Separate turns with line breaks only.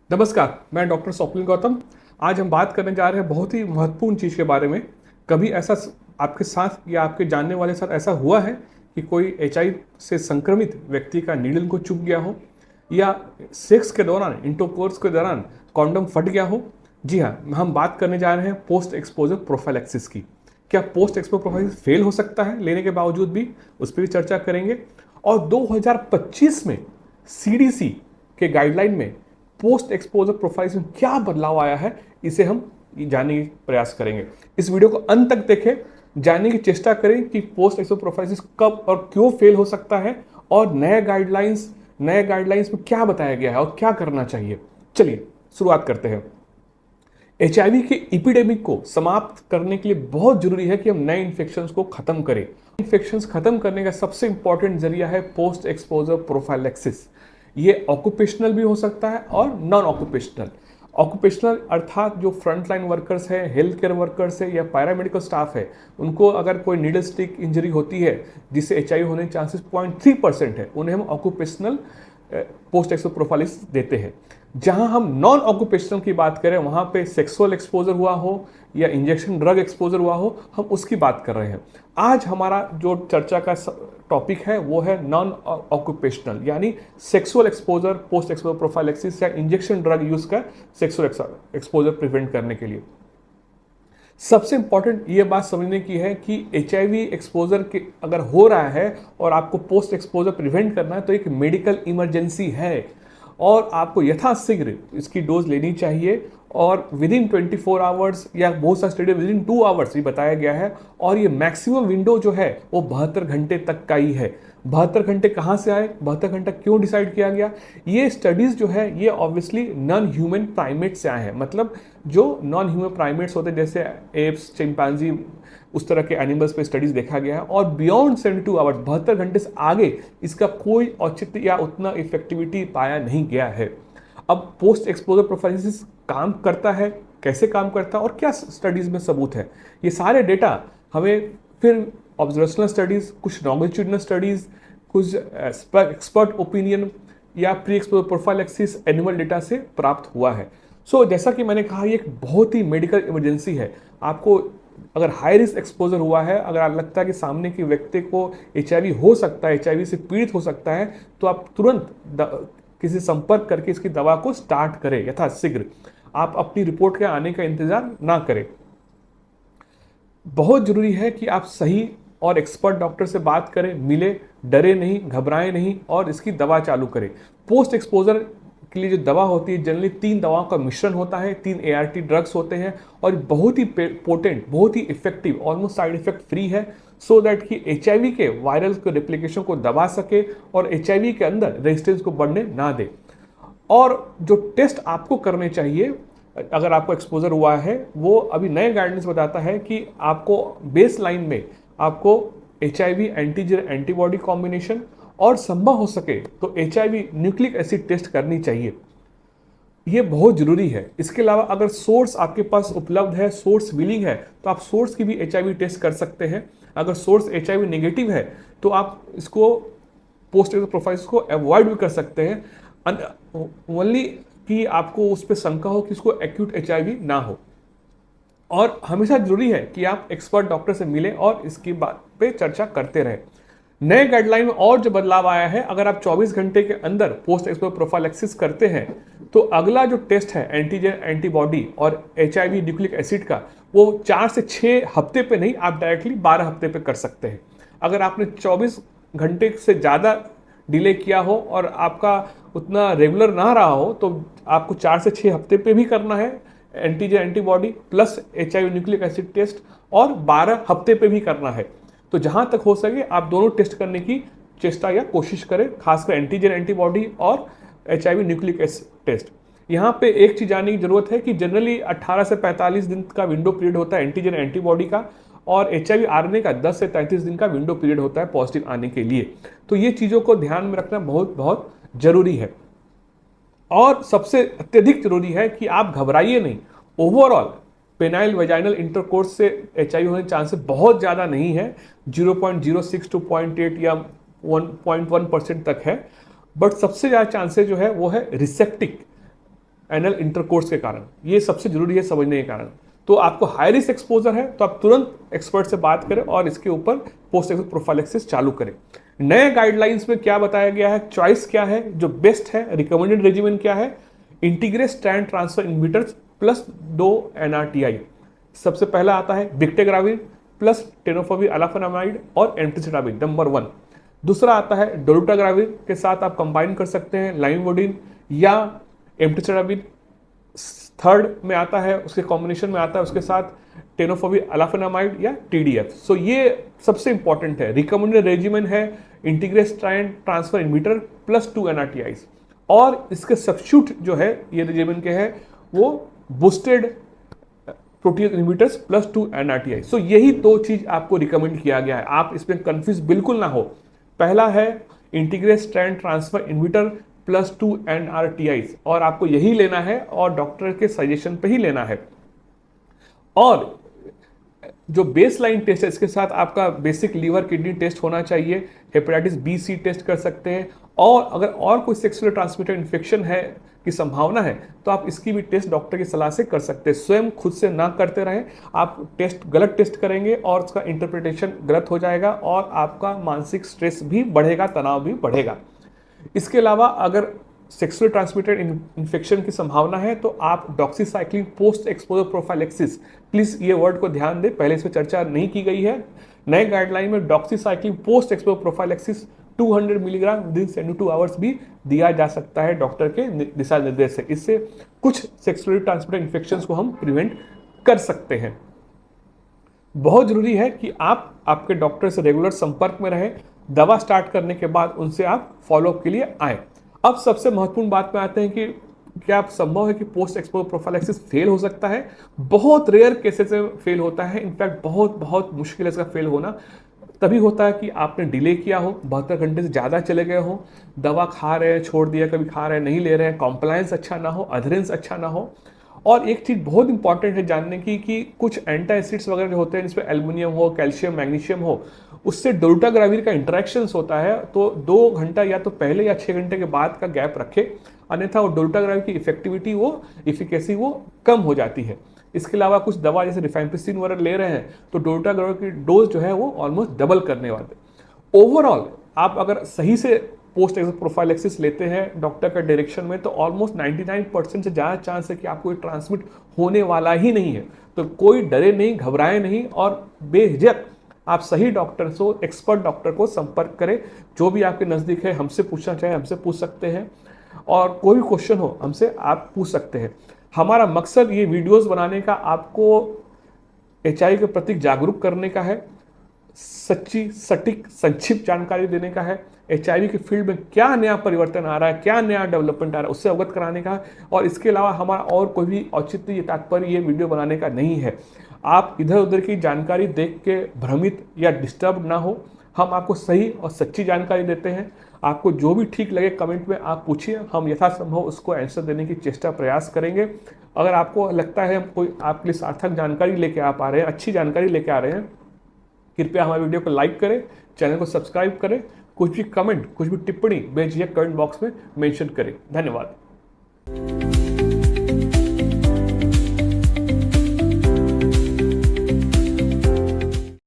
नमस्कार, मैं डॉक्टर स्वप्निल गौतम। आज हम बात करने जा रहे हैं बहुत ही महत्वपूर्ण चीज़ के बारे में। कभी ऐसा आपके साथ या आपके जानने वाले के साथ ऐसा हुआ है कि कोई एचआईवी से संक्रमित व्यक्ति का नीडल को चुभ गया हो या सेक्स के दौरान, इंटरकोर्स के दौरान कॉन्डम फट गया हो? जी हाँ, हम बात करने जा रहे हैं पोस्ट एक्सपोजर प्रोफाइलैक्सिस की। क्या पोस्ट एक्सपोजर प्रोफाइलैक्सिस फेल हो सकता है लेने के बावजूद भी? उस पर भी चर्चा करेंगे। और 2025 में सीडीसी के गाइडलाइन में पोस्ट एक्सपोजर प्रोफाइल में क्या बदलाव आया है, इसे हम जानने का प्रयास करेंगे। इस वीडियो को अंत तक देखें, जानने की चेष्टा करें कि पोस्ट एक्सपोजर प्रोफाइल कब और क्यों फेल हो सकता है और नए गाइडलाइंस में क्या बताया गया है और क्या करना चाहिए। चलिए शुरुआत करते हैं। एचआईवी के एपिडेमिक को समाप्त करने के लिए बहुत जरूरी है कि हम नए इन्फेक्शंस को खत्म करें। इन्फेक्शंस खत्म करने का सबसे इंपॉर्टेंट जरिया है पोस्ट एक्सपोजर प्रोफाइलैक्सिस। ये ऑक्यूपेशनल भी हो सकता है और नॉन ऑक्यूपेशनल। ऑक्यूपेशनल अर्थात जो फ्रंटलाइन वर्कर्स हैं, हेल्थ केयर वर्कर्स है या पैरामेडिकल स्टाफ है, उनको अगर कोई नीडल स्टिक इंजरी होती है जिससे एचआईवी होने के चांसेस 0.3% है, उन्हें हम ऑक्यूपेशनल पोस्ट एक्सपोजर प्रोफाइलिस देते हैं। जहां हम नॉन ऑक्यूपेशनल की बात करें, वहां पे सेक्सुअल एक्सपोजर हुआ हो या इंजेक्शन ड्रग एक्सपोजर हुआ हो, हम उसकी बात कर रहे हैं। आज हमारा जो चर्चा का टॉपिक है वो है नॉन ऑक्यूपेशनल, यानी sexual exposure post exposure prophylaxis या इंजेक्शन ड्रग यूज कर सेक्सुअल एक्सपोजर प्रिवेंट करने के लिए। सबसे इंपॉर्टेंट ये बात समझने की है कि एचआईवी एक्सपोजर के अगर हो रहा है और आपको पोस्ट एक्सपोजर प्रिवेंट करना है तो एक मेडिकल इमरजेंसी है और आपको यथाशीघ्र इसकी डोज लेनी चाहिए और विद इन 24 आवर्स या बहुत सा स्टडी विद इन 2 आवर्स ये बताया गया है। और ये मैक्सिमम विंडो जो है वो 72 घंटे तक का ही है। 72 घंटे कहाँ से आए, 72 घंटा क्यों डिसाइड किया गया? ये स्टडीज जो है ये ऑब्वियसली नॉन ह्यूमन प्राइमेट से आए हैं। मतलब जो नॉन ह्यूमन प्राइमेट्स होते हैं जैसे एप्स, चिंपैंजी, उस तरह के एनिमल्स पे स्टडीज देखा गया है और बियॉन्ड 72 आवर्स, 72 घंटे से आगे इसका कोई औचित्य या उतना इफेक्टिविटी पाया नहीं गया है। अब पोस्ट एक्सपोजर प्रोफाइलिसिस काम करता है, कैसे काम करता है और क्या स्टडीज में सबूत है, ये सारे डेटा हमें फिर ऑब्जर्वेशनल स्टडीज, कुछ लॉन्गिट्यूडिनल स्टडीज, कुछ एक्सपर्ट ओपिनियन या pre exposure prophylaxis animal data से प्राप्त हुआ है। जैसा कि मैंने कहा, ये एक बहुत ही मेडिकल इमरजेंसी है। आपको अगर हाई रिस्क एक्सपोजर हुआ है, अगर आपको लगता है कि सामने के व्यक्ति को एचआईवी हो सकता है, एचआईवी से पीड़ित हो सकता है, तो आप तुरंत किसी संपर्क करके इसकी दवा को स्टार्ट करें यथाशीघ्र। आप अपनी रिपोर्ट के आने का इंतजार ना करें। बहुत जरूरी है कि आप सही और एक्सपर्ट डॉक्टर से बात करें, मिले, डरे नहीं, घबराएं नहीं और इसकी दवा चालू करें। पोस्ट एक्सपोजर के लिए जो दवा होती है जनरली 3 दवाओं का मिश्रण होता है, 3 ART ड्रग्स होते हैं और बहुत ही पोटेंट, बहुत ही effective, almost side effect free है, सो दैट कि एचआईवी के वायरल के रेप्लिकेशन को दबा सके और एचआईवी के अंदर रेजिस्टेंस को बढ़ने ना दे। और जो टेस्ट आपको करने चाहिए अगर आपको एक्सपोजर हुआ है, वो अभी नए गाइडेंस बताता है कि आपको बेस लाइन में आपको एचआईवी एंटीजन एंटीबॉडी कॉम्बिनेशन और संभव हो सके तो एचआईवी न्यूक्लिक एसिड टेस्ट करनी चाहिए। ये बहुत जरूरी है। इसके अलावा अगर सोर्स आपके पास उपलब्ध है, सोर्स विलिंग है, तो आप सोर्स की भी एचआईवी टेस्ट कर सकते हैं। अगर सोर्स एचआईवी नेगेटिव है तो आप इसको पोस्ट प्रोफाइल को अवॉइड भी कर सकते हैं, ओनली कि आपको उस पर शंका हो कि इसको एक्यूट एचआईवी ना हो। और हमेशा जरूरी है कि आप एक्सपर्ट डॉक्टर से मिलें और इसकी बात पे चर्चा करते रहें। नए गाइडलाइन में और जो बदलाव आया है, अगर आप 24 घंटे के अंदर पोस्ट एक्सपोजर प्रोफाइलैक्सिस करते हैं तो अगला जो टेस्ट है एंटीजन एंटीबॉडी और एचआईवी न्यूक्लिक एसिड का, वो 4 से 6 हफ्ते पे नहीं, आप डायरेक्टली 12 हफ्ते पे कर सकते हैं। अगर आपने 24 घंटे से ज़्यादा डिले किया हो और आपका उतना रेगुलर ना रहा हो तो आपको 4 से 6 हफ्ते पे भी करना है antigen antibody plus HIV nucleic acid test, और 12 हफ्ते पे भी करना है। तो जहां तक हो सके आप दोनों टेस्ट करने की चेष्टा या कोशिश करें, खासकर एंटीजन एंटीबॉडी और एचआईवी न्यूक्लिक एसिड टेस्ट। यहाँ पे एक चीज जानने की जरूरत है कि जनरली 18 से 45 दिन का विंडो पीरियड होता है एंटीजन एंटीबॉडी का और एचआईवी आरएनए का 10 से 33 दिन का विंडो पीरियड होता है पॉजिटिव आने के लिए। तो ये चीजों को ध्यान में रखना बहुत बहुत जरूरी है। और सबसे अत्यधिक जरूरी है कि आप घबराइए नहीं। ओवरऑल पेनाइल वेजाइनल इंटरकोर्स से एचआईवी होने के चांसेस बहुत ज़्यादा नहीं है, 0.06 to 0.8 या 1.1% तक है। बट सबसे ज़्यादा चांसेस जो है वो है रिसेप्टिक एनल इंटरकोर्स के कारण। ये सबसे जरूरी है समझने के कारण। तो आपको हाई रिस्क एक्सपोजर है तो आप तुरंत एक्सपर्ट से बात करें और इसके ऊपर पोस्ट एक्सपोजर प्रोफाइलेक्सिस चालू करें। नए गाइडलाइंस में क्या बताया गया है, चॉइस क्या है, जो बेस्ट है, रिकमेंडेड रेजिमेंट क्या है, integrate strand transfer inhibitors plus 2 NRTI। सबसे पहला आता है बिक्टेग्राविर प्लस टेनोफोविर अलाफेनामाइड और एमट्रिसिटाबिन नंबर 1। दूसरा आता है डोलुटाग्राविर के साथ आप कंबाइन कर सकते हैं लाइमवोडिन या एमट्रिसिटाबिन। थर्ड में आता है, उसके कॉम्बिनेशन में आता है उसके साथ टेनोफोविर अलाफेनामाइड या TDF। सो ये सबसे इंपॉर्टेंट है। रिकमेंडेड रेजिमेंट है integrate strand transfer inhibitor plus 2 NRTIs। और इसके सब्स्टिट्यूट जो है ये रेजिमेंट के है वो boosted protein inhibitors plus 2 NRTI। सो यही दो चीज आपको रिकमेंड किया गया है, आप इसमें कंफ्यूज बिल्कुल ना हो। पहला है integrate strand transfer inhibitor plus 2 NRTIs और आपको यही लेना है और डॉक्टर के सजेशन पे ही लेना है। और जो बेसलाइन टेस्ट है इसके साथ आपका बेसिक लीवर किडनी टेस्ट होना चाहिए, हेपेटाइटिस B-C टेस्ट कर सकते हैं। और अगर और कोई सेक्सुअली ट्रांसमिटेड इन्फेक्शन है की संभावना है तो आप इसकी भी टेस्ट डॉक्टर की सलाह से कर सकते हैं। स्वयं खुद से ना करते रहें, आप गलत टेस्ट करेंगे और उसका इंटरप्रिटेशन गलत हो जाएगा और आपका मानसिक स्ट्रेस भी बढ़ेगा, तनाव भी बढ़ेगा। इसके अलावा अगर सेक्सुअल ट्रांसमिटेड इन्फेक्शन की संभावना है तो आप doxycycline post exposure prophylaxis, please ये वर्ड को ध्यान दें, पहले इस पर चर्चा नहीं की गई है। नए गाइडलाइन में doxycycline post exposure prophylaxis 200 milligram within 72 hours भी दिया जा सकता है डॉक्टर के दिशा निर्देश से। इससे कुछ सेक्सुअली ट्रांसमिटेड इन्फेक्शंस को हम प्रिवेंट कर सकते हैं। बहुत जरूरी है कि आप आपके डॉक्टर से रेगुलर संपर्क में रहें। दवा स्टार्ट करने के बाद उनसे आप फॉलोअप के लिए आए। अब सबसे महत्वपूर्ण बात में आते हैं कि क्या संभव है कि पोस्ट एक्सपोजर प्रोफाइलेक्सिस फेल हो सकता है? बहुत रेयर केसेस में फेल होता है। इनफैक्ट बहुत मुश्किल है इसका फेल होना। तभी होता है कि आपने डिले किया हो, 72 घंटे से ज़्यादा चले गए हो, दवा खा रहे हैं, छोड़ दिया, कभी खा रहे हैं, नहीं ले रहे हैं, कॉम्प्लायंस अच्छा ना हो, अधरेंस अच्छा ना हो। और एक चीज़ बहुत इंपॉर्टेंट है जानने की कि कुछ एंटी एसिड्स वगैरह जो होते हैं जिसमें एल्युमिनियम हो, कैल्शियम, मैग्नीशियम हो, उससे डोल्टाग्राविर का इंटरेक्शंस होता है। तो 2 घंटा या तो पहले या 6 घंटे के बाद का गैप रखे, अन्यथा वो डोल्टाग्राविर की इफेक्टिविटी इफिकेसी कम हो जाती है। इसके अलावा कुछ दवा जैसे रिफैम्पिसिन वगैरह ले रहे हैं तो डोल्टाग्राविर की डोज जो है वो ऑलमोस्ट डबल करने वाले। ओवरऑल आप अगर सही से पोस्ट एक्सपोजर प्रोफाइलेक्सिस लेते हैं डॉक्टर का डायरेक्शन में तो ऑलमोस्ट 99% से ज़्यादा चांस है कि आपको ट्रांसमिट होने वाला ही नहीं है। तो कोई डरे नहीं, घबराए नहीं और बेझिझक आप सही डॉक्टर से, एक्सपर्ट डॉक्टर को संपर्क करें। जो भी आपके नज़दीक है, हमसे पूछना चाहे हमसे पूछ सकते हैं और कोई भी क्वेश्चन हो हमसे आप पूछ सकते हैं। हमारा मकसद ये वीडियोस बनाने का आपको HIV के प्रति जागरूक करने का है, सच्ची सटीक संक्षिप्त जानकारी देने का है, HIV की फील्ड में क्या नया परिवर्तन आ रहा है, क्या नया डेवलपमेंट आ रहा है उससे अवगत कराने का है। और इसके अलावा हमारा और कोई भी औचित्य या तात्पर्य ये वीडियो बनाने का नहीं है। आप इधर उधर की जानकारी देख के भ्रमित या डिस्टर्ब ना हो। हम आपको सही और सच्ची जानकारी देते हैं। आपको जो भी ठीक लगे कमेंट में आप पूछिए, हम यथासंभव उसको आंसर देने की चेष्टा प्रयास करेंगे। अगर आपको लगता है हम कोई आपके लिए सार्थक जानकारी लेके आ पा रहे हैं, अच्छी जानकारी लेके आ रहे हैं, कृपया हमारे वीडियो को लाइक करें, चैनल को सब्सक्राइब करें, कुछ भी कमेंट, कुछ भी टिप्पणी बेझिझक कमेंट बॉक्स में मेंशन करें। धन्यवाद।